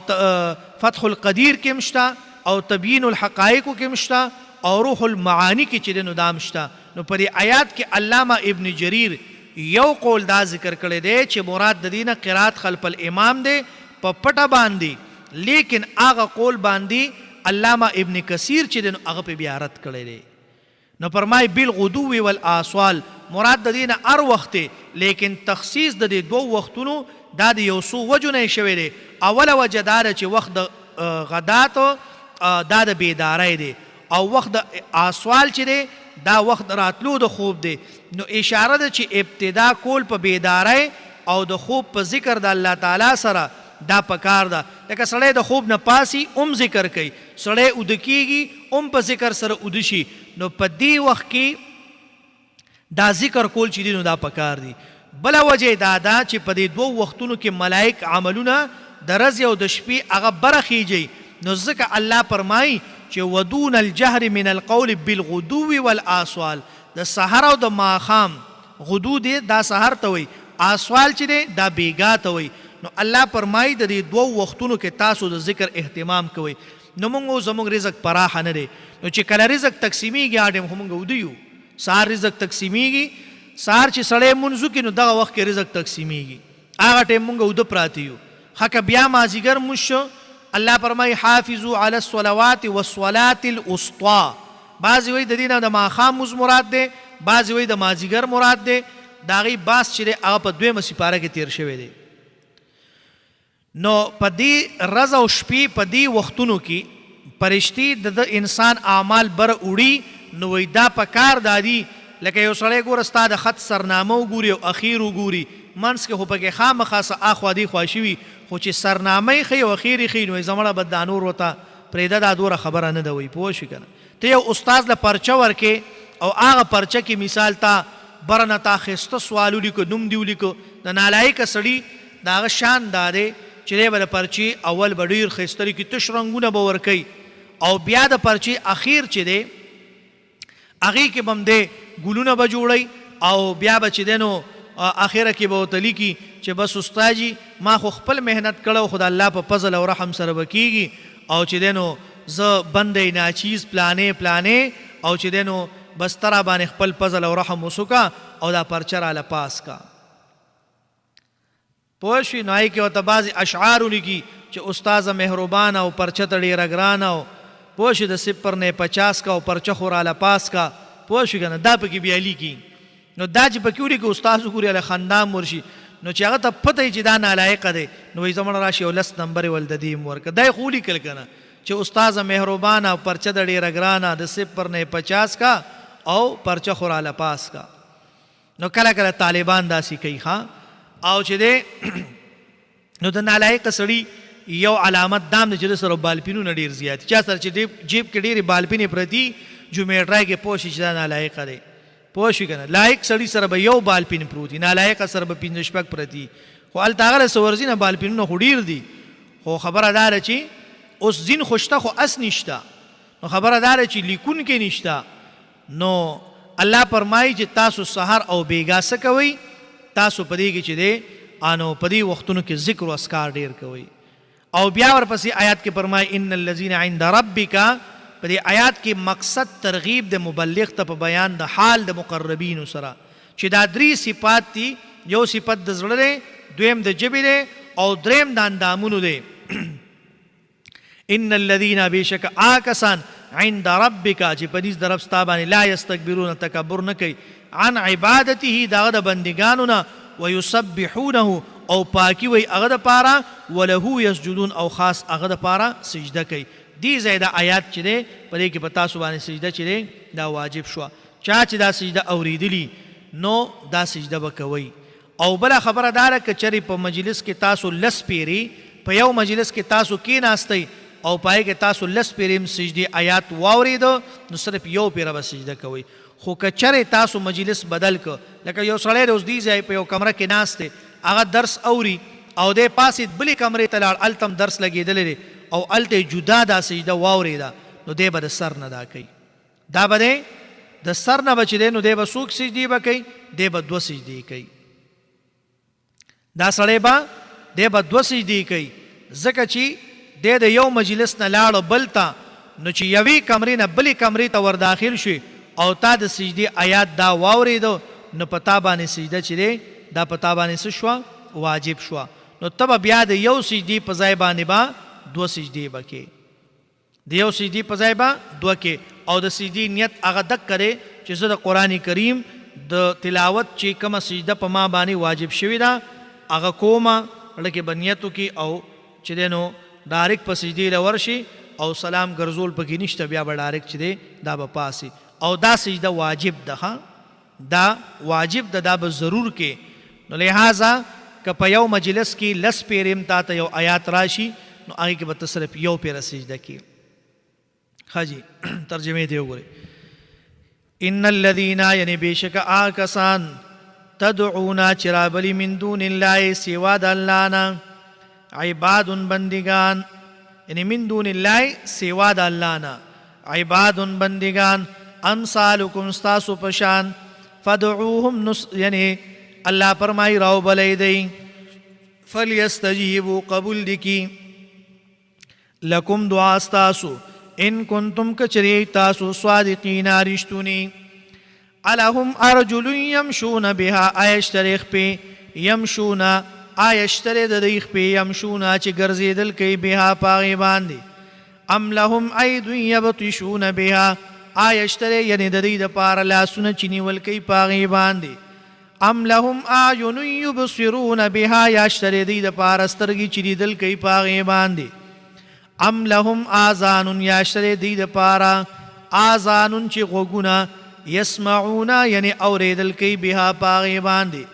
فتح القدیر کې هم شته او تبیین الحقایق کې هم شته او روح المعانی کې چې دی نو دا هم شته. نو په دې آیات کې علامه ابن جریر یو قول دا ذکر کړی دی چې مراد د دې نه قرات خلف الامام دی په پټه باندې، لیکن هغه قول باندې علامه ابن کثیر چې دی نو هغه په بیا رد کړی دی. نو فرمای بالغدو والآصال مراد د دې نه هر وخت دی، لیکن تخصیص د دې دوو وختونو دا د یو څو وجو نه شوی دی. اوله وجه دا ده چې وخت د غدات دا د بیداری دی، او وخت د آسوال چې دی دا وخت راتلو د خوب دی. نو اشاره ده چې ابتدا کول په بیداری او د خوب په ذکر د الله تعالی سره دا پکار ده. لکه سړی د خوب نه پاسی ذکر کوي، سړی اوده کیږي په ذکر سره اوده شي، نو په دې وخت کې دا ذکر کول چې دی نو دا پکار دی. بله وجه دا ده چې په دې دوو وختونو کې ملائک عملونه د ورځې او د شپې هغه برخیږي، نو ځکه الله فرمایي چې ودون الجهر من القول بالغدو والآصال، د سحر او د ماښام غدو دی دا سحر ته وایي، آصال چې دی دا بیګا ته وایي. نو الله فرمایي د دې دوو وختونو کې تاسو د ذکر اهتمام کوئ. نو موږ زموږ رزق پراخه نه دی، نو چې کله رزق تقسیمیږي هغه ټایم خو موږ اوده یو، سهار رزق تقسیمیږي، سهار چې سړی مونځ وکړي نو دغه وخت کې رزق تقسیمیږي، هغه ټایم موږ اوده پراته یو. حکه بیا مازدیګر مونځ شو، الله فرمایي حافظوا علی الصلوات والصلاة الوسطی. بعضې وایي د دې نه د ماښام مونځ مراد دی، بعضې وایي د مازدیګر مراد دی. د هغې بحث چې دی هغه په 2مه سپاره کې تیر شوی دی. نو په دې ورځ او شپې په دې وختونو کې فرشتي د انسان اعمال بر وړي، نو وایي دا پکار دادي لکه یو سړی ګوره ستا د خط سرنامه وګوري او اخیر وګوري، منځ کې خو پکې خامخا څه اخوا دېخوا شوي، خو چې سرنامه یې ښیي او اخیر یې ښیي نو زمړه به دا نور ورته پرېږده دا دوره خبره نه ده وایي. پوه شوې که نه؟ ته یو استاد له پرچه ورکې او هغه پرچه کې مثال تا بره نه تا ښایسته سوال ولیکو، نوم دې ولیکو، د نالایقه سړي د هغه شان دا دی چې دی به د پرچې اول به ډېر ښایسته لیکي، تش رنګونه به ورکوي، او بیا د پرچې اخیر چې دی هغې کې به هم دی ګلونه به جوړوي، او بیا به چې دی نو اخره کې به ورته لیکي چې بس استاجي ما خو خپل محنت کړی خو د الله په فضل او رحم سره به کېږي، او چې دی نو زه بندی ناچیز پلانې او چې دی نو بس ته را باندې خپل فضل او رحم وسوکه او دا پرچه راله پاس کا. پوه شوې؟ نو هغې کې ورته بعضې اشعار ولیکي چې استاذه مهربانه او پرچه ته ډېره ګرانه او پوه شوې د 0 نه 50 کا او پرچه خو راله پاس کا. پوه شوې که نه؟ دا پکې بیا لیکي. نو دا چې پکې ولیکي استاذ وګوري هله خندام ورشي، نو چې هغه ته پته وي چې دا نالایقه دی نو وایي زمړه راشي او 10 نمبرې ول د دې هم ورکړه. دا یې خو ولیکل که نه چې استاذه مهربانه او پرچه د ډېره ګرانه د 0 نه 50 کا او پرچه خو راله پاس کا. نو کله کله طالبان داسې کوي ښه. او چې دی نو د نالایقه سړي یو علامت دام دی چې د سره بالپینونه ډېر زیات، چا سره چې جیب کې ډېرې بالپینې پرتي جومیټرای کې پوه شي چې دا نالایقه دی. پوه شوې که نه؟ لایق سړي سره به یو بالپین پروت وي، نالایقه سره به 5-6 پرتي، خو هلته هغه له څه ورځي نه بالپینونه خو ډېر دي، خو خبره دا ده چې اوس ځین خو شته خو اس نشته، نو خبره دا ده چې لیکونکي نشته. نو الله فرمایي چې تاسو سحر او بیګا څه کوئ؟ تاسو په دې کې چې دی انو په دې وختونو کې ذکر او اذکار ډېر کوئ. او بیا ورپسې آیات کې فرمایي ان الذین عند ربک، په دې آیات کې مقصد ترغیب د مبلغ ته په بیان د حال د مقربینو سره چې دا 3 صفات دي. یو صفت د زړه دی، دویم د ژبې دی او دریم د اندامونو دی. ان الذين بشک آکسان عند ربک چې پنځ درب ستا باندې لا یستكبرون تکبر نه کوي عن عبادته دغه د بندګانو نه ويسبحونه او پاکی وي هغه د پاره وله یسجدون او خاص هغه د پاره سجده کوي. دی زیاده آیات چې ده په دې کې په تاسو باندې سجده چې ده دا واجب شو. چا چې دا سجده اوریدلی نو دا سجده وکوي. او بل خبره دار کچری په مجلس کې تاسو لس پیری په یو مجلس کې تاسو کې ناشتي او پای کې تاسو لس پیریم سجدي آیات واوریدو نو صرف یو پیره به سجده کوي. خو کچره تاسو مجلس بدل ک لکه یو سړی د اوس دی ځای په یو کمره کې ناشته هغه درس اوري او د پاسې بلې کمرې ته لاړ التم درس لګېدلی او الته جدا دا سجده واوریده نو دی به د سر نه دا کوي. دا به د سر نه بچ دی نو دی به څوک سجدي به کوي دی به دوه سجدي کوي. دا سړی به دی به دوه سجدي کوي ځکه چې دی د یو مجلس نه لاړو بل ته نو چې یوې کمرې نه بلې کمرې ته ور داخل شي او تا د سجدي آیات دا واوریدو نو پتا باندې سجده چې دی دا پتا باندې څه شوه واجب شوه. نو ته به بیا د یو سجدي په ځای باندې به دوه سجدي به کې د یو سجدي په ځای به دوه کې او د سجدي نیت هغه دک کرے چې زه د قرآن کریم د تلاوت چې کومه سجده په ما باندې واجب شوې ده هغه کومه لکه به نیتو کې او چې دی نو ډایرک په سجدي له ورشي او سلام ګرځول پکې نشته بیا به ډایرک چې دی دا به پاسي او دا سجده واجب ده دا واجب ده دا به ضرور کې. نو لہذا که په یو مجلس کې لس پیریم تا ته یو آیات راشي نو هغې کې به ته صرف یو پیره سجده کې. ښه جي ترجمې ته وګورئ. ان الذین یعنی بېشکه هغه کسان تدعونا چې رابلي من دون الله سوا د الله نه عباد بندگان یعنی من دون الله سوا د الله نه عباد بندگان امثالکم ستاسو پشان فدعوهم یعنی الله فرمای راو بلی دی فلیستجیبوا قبول دکی لکم دعا استاسو ان کنتم کچری تاسو صادقین رشتونی الہم ارجل یمشون بها آیشتریخ پی یمشون آیشتری دریخ پی یمشون چی گرزیدل کئی بها پاغی باندی ام لهم اید یبطشون بها آیشتری یعنی دری دا پار لاسون چنی والکئی پاغی باندی ام لهم آیون یبصرون بها یاشتری دی دا پار استرگی چنی دل کئی پاغی باندی ام لهم آزانون یاشتری دی دا پارا آزانون چی غگونا یسمعونا یعنی اوریدل کئی بها پاغی باندی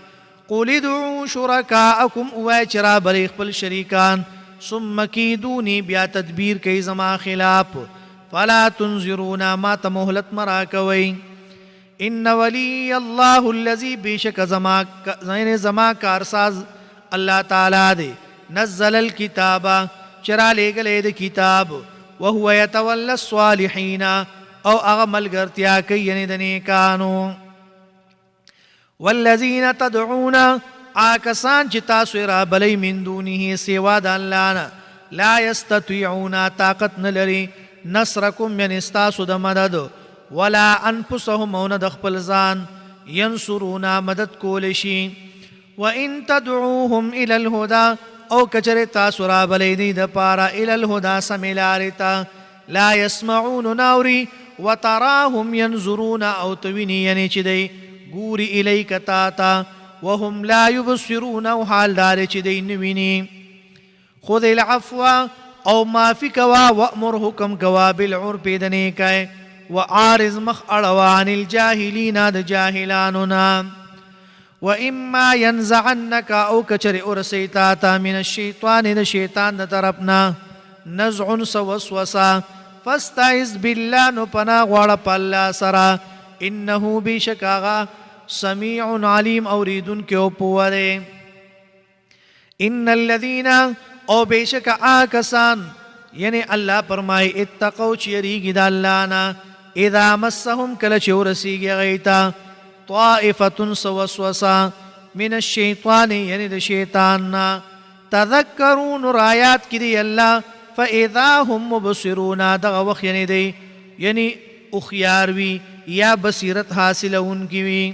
قول ادعو شرکاءکم اوای چرا بریخ پل شریکان ثم کیدونی بیا تدبیر کئی زما خلاف فلا تنظرونا ما تمہلت مراکوئی ان ولی اللہ الذی بیشک زما کارساز اللہ تعالی دے نزل الکتابا چرا لے گلے دے کتاب وهو یتولی الصالحین او اغمل گرتیا کئی یعنی دنیکانو والذین تدعون آکسان چی تاسو را بلی من دونه سوا دا اللہ لا یستطیعون طاقت نلری نصرکم یعنی استاسو دا مدد ولا انفسهم او ند خپل ځان ینصرونا مدد کولشي وان تدعوهم الى الهدى او کچره تاسو را بلی دی د پارا الى الهدى سمیلارتا لا يسمعون ناوري وتراهم ينظرون او توینی یعنی چې دی ګوري الیک تا وهم لا يبصرون او حال دار چې دی نویني خذ العفو او معافی کوا وامر حکم کوا بالعرف دنی کای وعارض مخ اړوا عن الجاهلین د جاهلاننا واما ينزعنك او کچر ارسیتا تا من الشیطان د شیطان د طرفنا نزع وسوسه فاستعذ بالله نو پنا غواړه پالله سرا انه بشکاغا سمیع علیم اوریدن کې او پوره ان الذين او بیشک آکسان یعنی اللہ فرمائی اتقو چیریگی دا اللہ نا اذا مسهم کل چورسیگی غیتا طائفتن سوسوسا من الشیطان یعنی دا شیطان نا تذکرون رایات کی دی اللہ فاذا هم مبصرون دا وقت یعنی دی یعنی اخیاروی یا بصیرت حاصل ان کی وی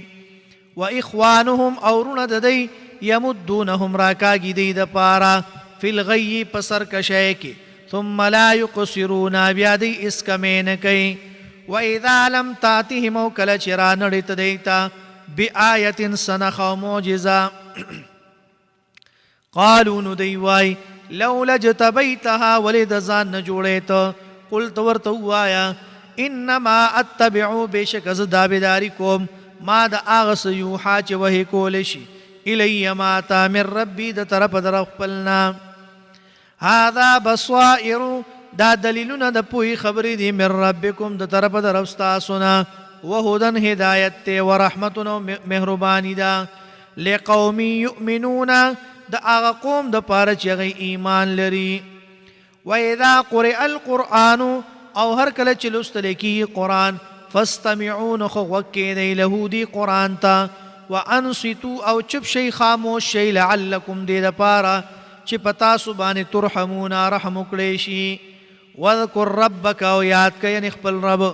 و اخوانهم اورون دا دی یمدونهم راکاگی دی دا پارا فی الغی پسر کشے کی ثم لا يقصرون بیا دی اس کمی نکی وَإِذَا لَمْ تَأْتِهِمْ او کله چې را نړیت دیتا بِآیَةٍ سنخ او معجزه قالوا نو دی وای لولا اجتبیتها ولد ځان نه جوړیت قلت ورته وایا انما اتبع بشک ز دابداری کوم ما د هغه څه یوحا چې وحی کول شي الی ما تا من ربی د طرف در خپلنا هذا بصائر دا دلیلونه د پوهې خبرې دي من ربکم د طرف در استاسو نه وهدن هدایت ته ورحمتنا مهربانی دا لقوم یؤمنون د هغه قوم د پاره چې هغه ایمان لري واذا قرئ القرآن او هر کله چې لوستل کیږي قرآن فاستمعون خو وکیدی له دی قرآن ته وانصتوا او چپ شي خاموش شي لعلکم دې د پاره چې پتا سبحانه ترحمون رحم کړي شي واذكر ربك او یاد کړئ خپل رب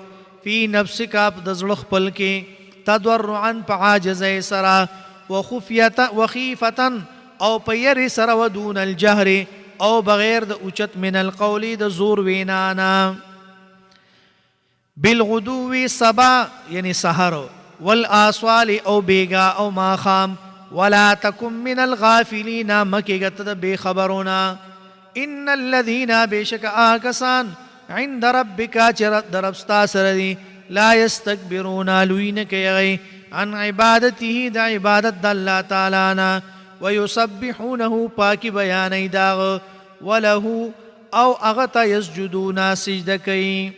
فی نفسک د زړه خپل کې تضرعا فعاجز سرا وخفیه وخیفه او پیر سرا ودون الجهر او بغیر د اوچت من القول د زور وینانا بالغدو صبا یعنی سحر والآصال او بیگا او ماخام ولا تكن من الغافلين مکیگت د بے خبرونا ان الذين بشك آکسان عند ربك چرت دربستا سردی لا يستكبرون لوین کیغی عن عبادته دا عبادت د الله تعالی نا ويسبحونه پاکی بیانی داغ وله او اغتا يسجدون سجد کی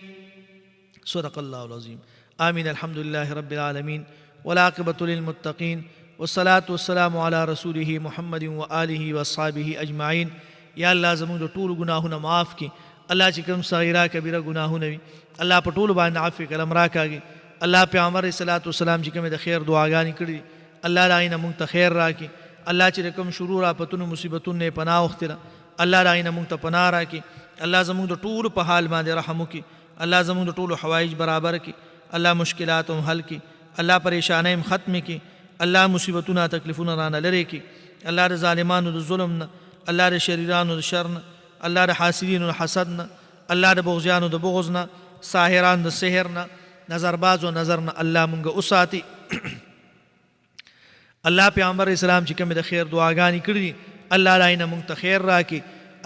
صدق الله العظيم آمين الحمد لله رب العالمين والعاقبة للمتقين والصلاة والسلام على رسوله محمد وآله واصحابه أجمعين یا الله زموږ د ټولو ګناهونه معاف کړي الله چې کوم صغیره کبیره ګناهونه وي الله په ټولو باندې عفو کلام راکاږي الله پیغمبر صلوات والسلام چې کوم د خیر دعاګانې کړې الله راینه مونږ ته خیر راکړي الله چې کوم شرور آفتونو مصیبتونو پناه وختره الله راینه مونږ ته پناه راکړي الله زموږ د ټولو په حال باندې رحم وکړي الله زموږ د ټولو حوایج برابر کړي الله مشکلات هم حل کړي الله پریشانۍ هم ختم کړي الله مصیبتونه تکلیفونه رانه لري کړي الله د ظالمانو د ظلم نه الله د شریرانو د شر نه الله د حاسدینو د حسد نه الله د بغضیانو د بغض نه ساحران د سحر نه نظربازو نظر نه الله مونږ وساتي الله پیغمبر اسلام چې کوم د خیر دعاګانې کړې الله راینه مونږ ته خیر راکړي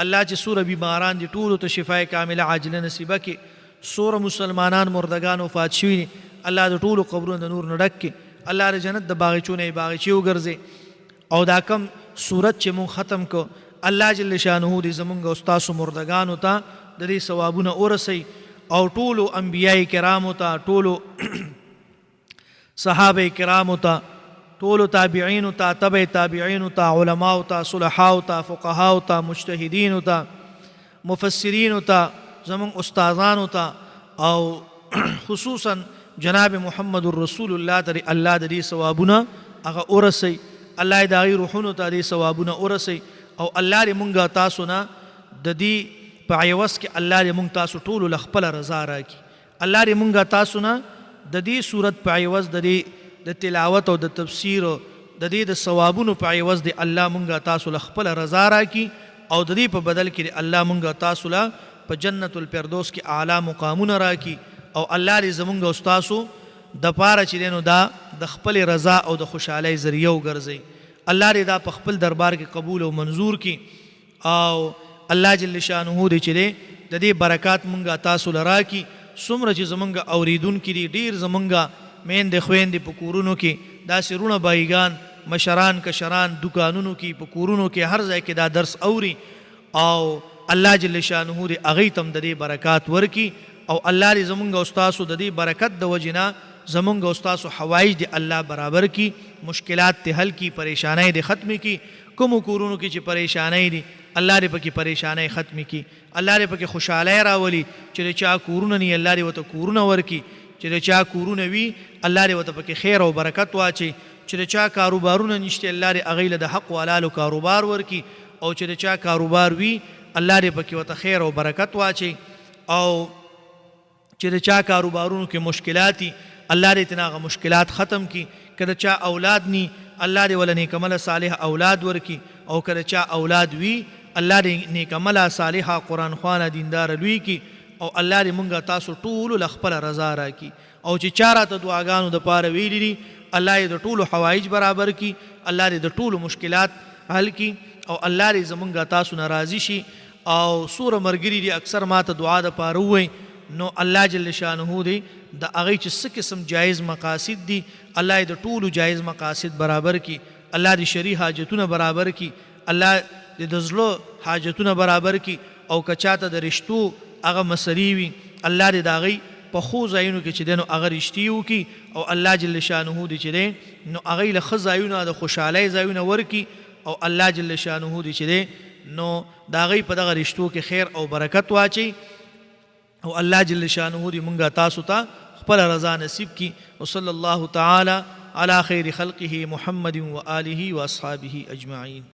الله چې سوره بیماران دي ټولو ته شفای کامله عاجله نصیبه کړي سوره مسلمانان مردگان وفات شوي الله د ټولو قبرونو د نور نه ډک کړي الله د جنت د باغچونه باغچې وګرځي او دا کم سورت چې مونږ ختم کو الله جل شانه دې زمونږ او تاسو مردگانو ته د دې ثوابونه ورسي او ټولو انبیای کرامو ته ټولو صحابه کرامو ته ټولو تابعین ته تبع تابعین ته علماء ته صلحاء ته فقهاء ته مجتهدین ته مفسرین ته زمونږ استادانو ته او خصوصا جناب محمد رسول الله ته الله د دې ثوابونه هغه ورسي الله د غیر روحونو ته دې ثوابونه ورسي او الله دې مونږه تاسو نه د دې په عوض کې الله دې مونږ تاسو ټول لخپل رضا راکړي الله دې مونږه تاسو نه د دې صورت په عوض د دې د تلاوت او د تفسیر د دې د ثوابونو په عوض دې الله مونږه تاسو لخپل رضا راکړي او د دې په بدل کې الله مونږه تاسو له په جنت الفردوس کې اعلی مقامونه راکړي او الله دې زمونږ او تاسو د پاره چې دینو دا د خپل رضا او د خوشحالۍ ذریعہ وګرځي الله دې دا په خپل دربار کې قبول او منظور کړي او الله جل شانه دې چې د دې برکات مونږه تاسو لرا کړي څومره چې زمونږ اوریدونکي دي ډیر زمونږ میندې خویندې په کورونو کې داسې رونه بایګان مشران کشران دکانونو کې په کورونو کې هر ځای کې دا درس اوري او الله جل شانه دې هغوی ته هم د دې برکات ورکړي او الله دې زمونږ او ستاسو د دې برکت د وجې نه زمونږ او ستاسو حوایج دې الله برابر کړي مشکلات ته حل کړي پریشانۍ دې ختمې کړي کومو کورونو کې چې پریشانۍ دي الله دې پکې پریشانۍ ختمې کړي الله دې پکې خوشحالۍ راولي چې د چا کورونه ني الله دې ورته کورونه ورکړي چې د چا کورونه وي الله دې ورته پکې خیر او برکت واچي چې د چا کاروبارونه نشته الله دې هغوی له د حق و حلالو کاروبار ورکړي او چې د چا کاروبار وي الله دې پکې ورته خیر او برکت واچي او چې د چا کاروبارونو کې مشکلات دي الله دې تناغه مشکلات ختم کړي کله چا اولاد ني الله دې ول نیکمل صالح اولاد ورکړي او کله چا اولاد وي الله دې نیک عمله صالحه قرآن خوانه دینداره لوی کی او الله دې مونږه تاسو ټولو له خپله رضا راکړي او چې چا راته دعاګانو دپاره ویلي دي الله یې د ټولو حوایج برابر کړي الله دې د ټولو مشکلات حل کړي او الله دې زمونږه تاسو نه راضي شي او سوره مرګري دي اکثر ماته دعا دپاره ووایي نو الله جل شانه دې د هغې چې څه قسم جایز مقاصد دي الله یې د ټولو جایز مقاصد برابر کړي الله دې شرعي حاجتونه برابر کړي الله دې د زړه حاجتونه برابر کړي او که چاته د رشتو هغه مسلې وي الله دې د هغې په ښو ځایونو کې چې دی نو هغه رشتې وکړي او الله جل شانه دې چې دی نو هغې له ښه ځایونه د خوشحالۍ ځایونه ورکړي او الله جل شانه دې چې دی نو د هغې په دغه رشتو کې خیر او برکت واچي او الله جل شانه دې مونږه تاسو ته خپل رضا نصیب کی وصلی الله تعالی علی خیر خلقه محمد و آله و اصحابه اجمعین.